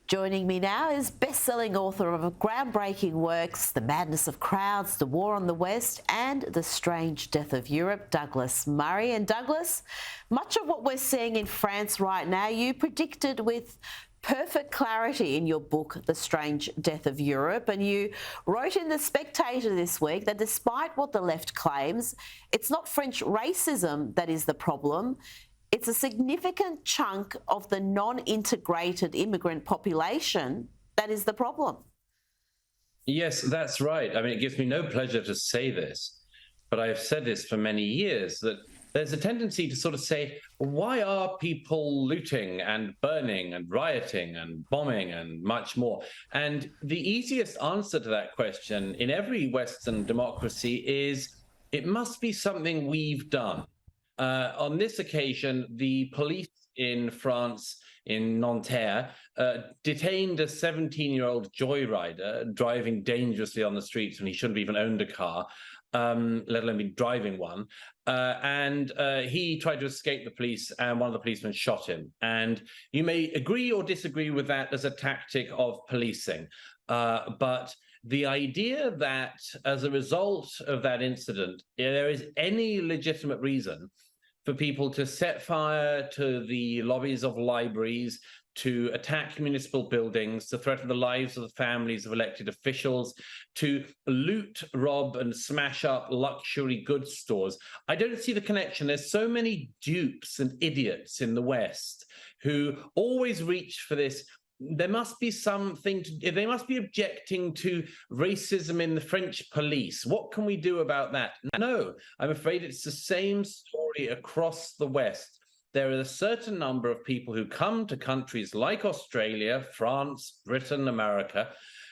Joining me now is best-selling author of groundbreaking works, The Madness of Crowds, The War on the West and The Strange Death of Europe, Douglas Murray. And Douglas, much of what we're seeing in France right now, you predicted with perfect clarity in your book, The Strange Death of Europe, and you wrote in The Spectator this week that despite what the left claims, it's not French racism that is the problem. It's a significant chunk of the non-integrated immigrant population that is the problem. Yes, that's right. I mean, it gives me no pleasure to say this, but I have said this for many years, that there's a tendency to sort of say, why are people looting and burning and rioting and bombing and much more? And the easiest answer to that question in every Western democracy is it must be something we've done. On this occasion, the police in France, in Nanterre, detained a 17-year-old joyrider driving dangerously on the streets when he shouldn't have even owned a car, let alone be driving one. And he tried to escape the police, and one of the policemen shot him. And you may agree or disagree with that as a tactic of policing, but the idea that as a result of that incident, there is any legitimate reason for people to set fire to the lobbies of libraries, to attack municipal buildings, to threaten the lives of the families of elected officials, to loot, rob, and smash up luxury goods stores. I don't see the connection. There's so many dupes and idiots in the West who always reach for this. There must be something they must be objecting to racism in the French police. What can we do about that? No, I'm afraid it's the same story across the West. There are a certain number of people who come to countries like Australia, France, Britain, America,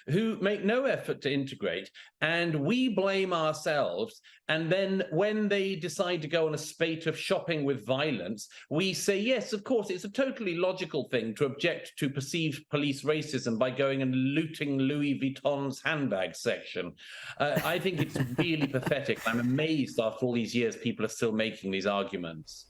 who make no effort to integrate, and we blame ourselves. And then when they decide to go on a spate of shopping with violence, we say, yes, of course, it's a totally logical thing to object to perceived police racism by going and looting Louis Vuitton's handbag section. I think it's really pathetic. I'm amazed after all these years people are still making these arguments.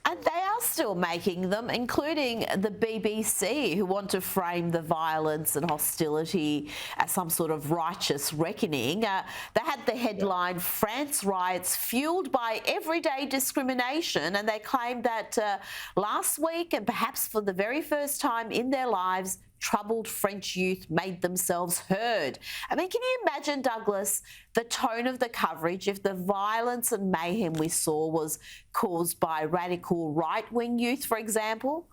And they are still making them, including the BBC, who want to frame the violence and hostility as some sort of righteous reckoning. They had the headline, France riots fueled by everyday discrimination, and they claimed that last week, and perhaps for the very first time in their lives, troubled French youth made themselves heard. I mean, can you imagine, Douglas, the tone of the coverage if the violence and mayhem we saw was caused by radical right-wing youth, for example?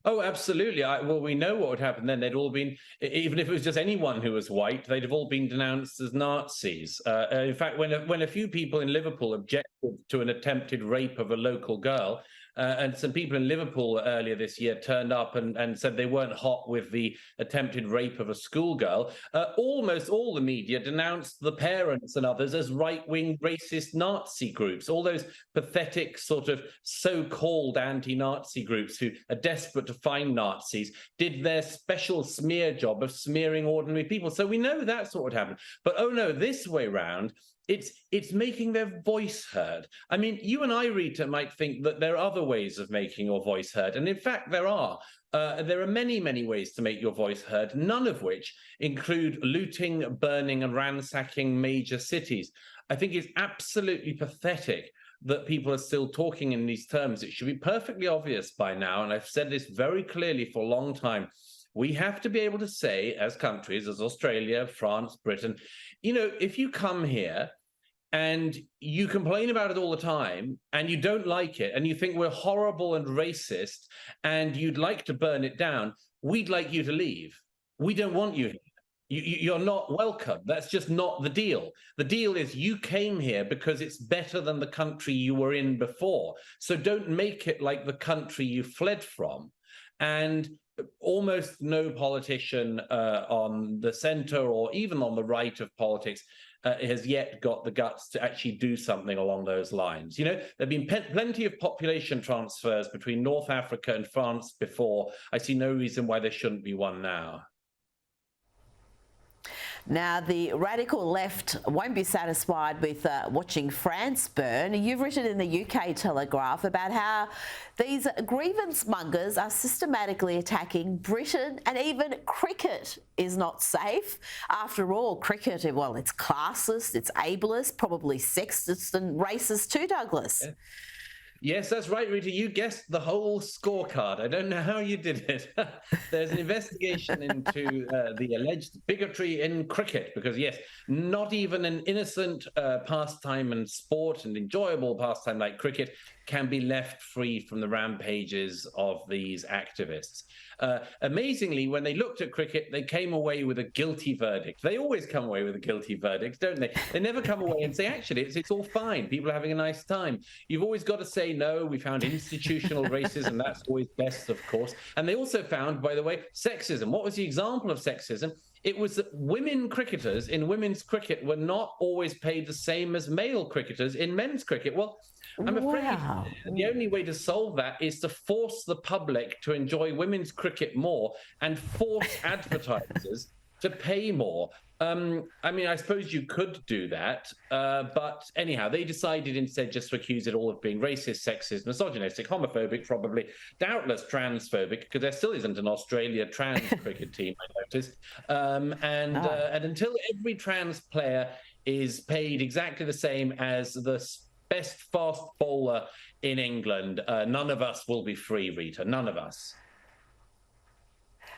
Oh, absolutely. Well, we know what would happen then. They'd all been, even if it was just anyone who was white, they'd have all been denounced as Nazis. In fact, when a few people in Liverpool objected to an attempted rape of a local girl, and some people in Liverpool earlier this year turned up and said they weren't hot with the attempted rape of a schoolgirl, almost all the media denounced the parents and others as right-wing racist Nazi groups, all those pathetic sort of so-called anti-Nazi groups who are desperate to find Nazis did their special smear job of smearing ordinary people. So we know that's what would happen. But oh no, this way round, it's making their voice heard. I mean, you and I, Rita, might think that there are other ways of making your voice heard. And in fact, there are. There are many, many ways to make your voice heard, none of which include looting, burning, and ransacking major cities. I think it's absolutely pathetic that people are still talking in these terms. It should be perfectly obvious by now, and I've said this very clearly for a long time. We have to be able to say, as countries, as Australia, France, Britain, you know, if you come here and you complain about it all the time and you don't like it and you think we're horrible and racist and you'd like to burn it down, we'd like you to leave. We don't want you here. You're not welcome. That's just not the deal. The deal is you came here because it's better than the country you were in before. So don't make it like the country you fled from. And almost no politician on the center or even on the right of politics has yet got the guts to actually do something along those lines. You know, there have been plenty of population transfers between North Africa and France before. I see no reason why there shouldn't be one now. Now, the radical left won't be satisfied with watching France burn. You've written in the UK Telegraph about how these grievance mongers are systematically attacking Britain, and even cricket is not safe. After all, cricket, well, it's classist, it's ableist, probably sexist and racist too, Douglas. Yeah. Yes, that's right, Rita. You guessed the whole scorecard. I don't know how you did it. There's an investigation into the alleged bigotry in cricket, because, yes, not even an innocent pastime and sport and enjoyable pastime like cricket can be left free from the rampages of these activists. Amazingly, when they looked at cricket, they came away with a guilty verdict. They always come away with a guilty verdict, don't they? They never come away and say, actually, it's all fine. People are having a nice time. You've always got to say, no, we found institutional racism. That's always best, of course. And they also found, by the way, sexism. What was the example of sexism? It was that women cricketers in women's cricket were not always paid the same as male cricketers in men's cricket. Well, I'm afraid the only way to solve that is to force the public to enjoy women's cricket more and force advertisers to pay more. I mean, I suppose you could do that, but anyhow, they decided instead just to accuse it all of being racist, sexist, misogynistic, homophobic, probably, doubtless transphobic, because there still isn't an Australia trans cricket team, I noticed. And until every trans player is paid exactly the same as the best fast bowler in England, none of us will be free, Rita, none of us.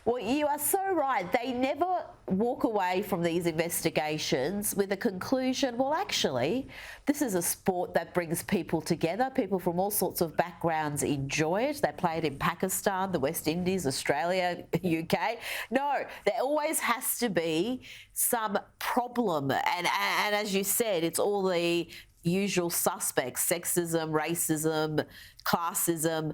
Well, you are so right. They never walk away from these investigations with a conclusion, well, actually, this is a sport that brings people together. People from all sorts of backgrounds enjoy it. They play it in Pakistan, the West Indies, Australia, UK. No, there always has to be some problem. And as you said, it's all the usual suspects: sexism, racism, classism.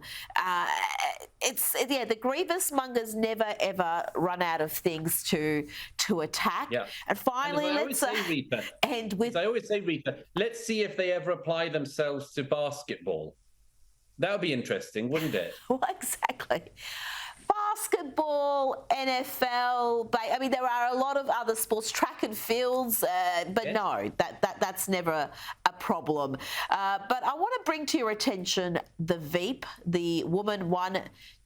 The grievance mongers never ever run out of things to attack. Yeah. And finally, I always say, Rita, let's see if they ever apply themselves to basketball. That would be interesting, wouldn't it? Well, exactly. Basketball, NFL, I mean, there are a lot of other sports, track and fields, but yes. No, that's never a problem. But I want to bring to your attention the Veep, the woman one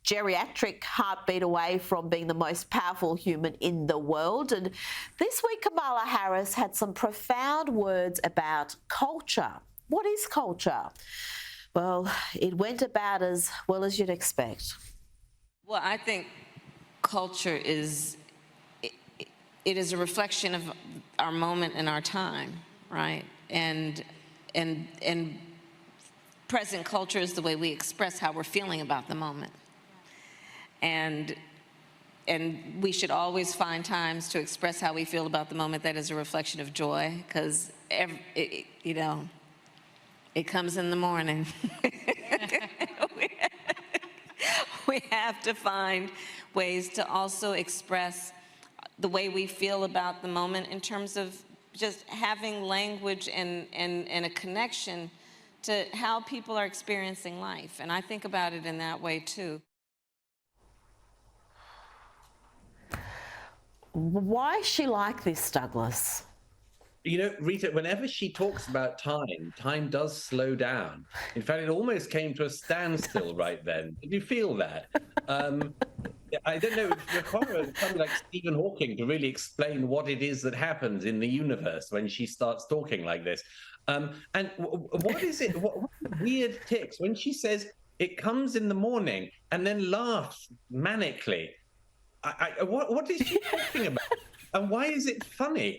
geriatric heartbeat away from being the most powerful human in the world. And this week, Kamala Harris had some profound words about culture. What is culture? Well, it went about as well as you'd expect. Well, I think culture is a reflection of our moment and our time, right? And present culture is the way we express how we're feeling about the moment. And we should always find times to express how we feel about the moment that is a reflection of joy, because it comes in the morning. We have to find ways to also express the way we feel about the moment in terms of just having language and a connection to how people are experiencing life. And I think about it in that way, too. Why is she like this, Douglas? You know, Rita, whenever she talks about time does slow down. In fact, it almost came to a standstill right then. Did you feel that? I don't know, it requires something like Stephen Hawking to really explain what it is that happens in the universe when she starts talking like this. And what is it, what weird tics when she says it comes in the morning and then laughs manically? What is she talking about? And why is it funny?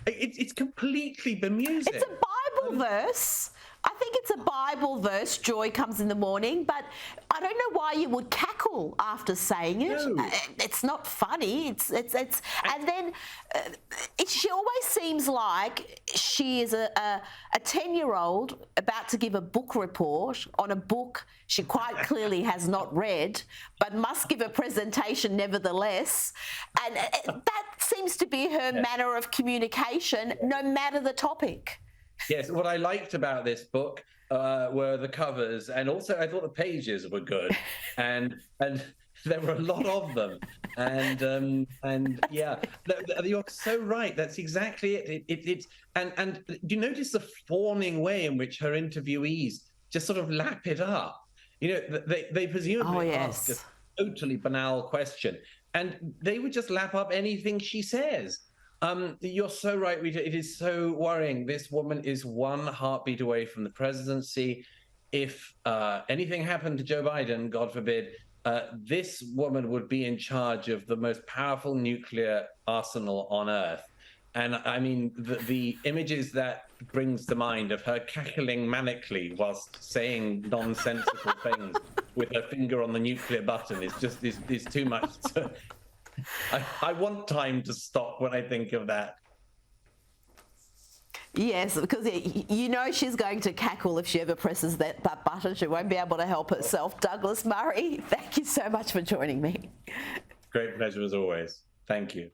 It's completely bemusing. It's a Bible verse. I think it's a Bible verse, joy comes in the morning, but I don't know why you would cackle after saying it. No. It's not funny. And then she always seems like she is a 10-year-old about to give a book report on a book she quite clearly has not read, but must give a presentation nevertheless. And that seems to be her manner of communication, no matter the topic. Yes, what I liked about this book were the covers, and also I thought the pages were good. And There were a lot of them, and yeah, you're so right. That's exactly it. It's and do you notice the fawning way in which her interviewees just sort of lap it up? You know, they presumably ask a totally banal question, and they would just lap up anything she says. You're so right, Rita. It is so worrying. This woman is one heartbeat away from the presidency. If anything happened to Joe Biden, God forbid, this woman would be in charge of the most powerful nuclear arsenal on earth. And I mean, the images that brings to mind of her cackling manically whilst saying nonsensical things with her finger on the nuclear button is just is too much. I want time to stop when I think of that. Yes, because you know she's going to cackle if she ever presses that button. She won't be able to help herself. Douglas Murray, thank you so much for joining me. Great pleasure as always. Thank you.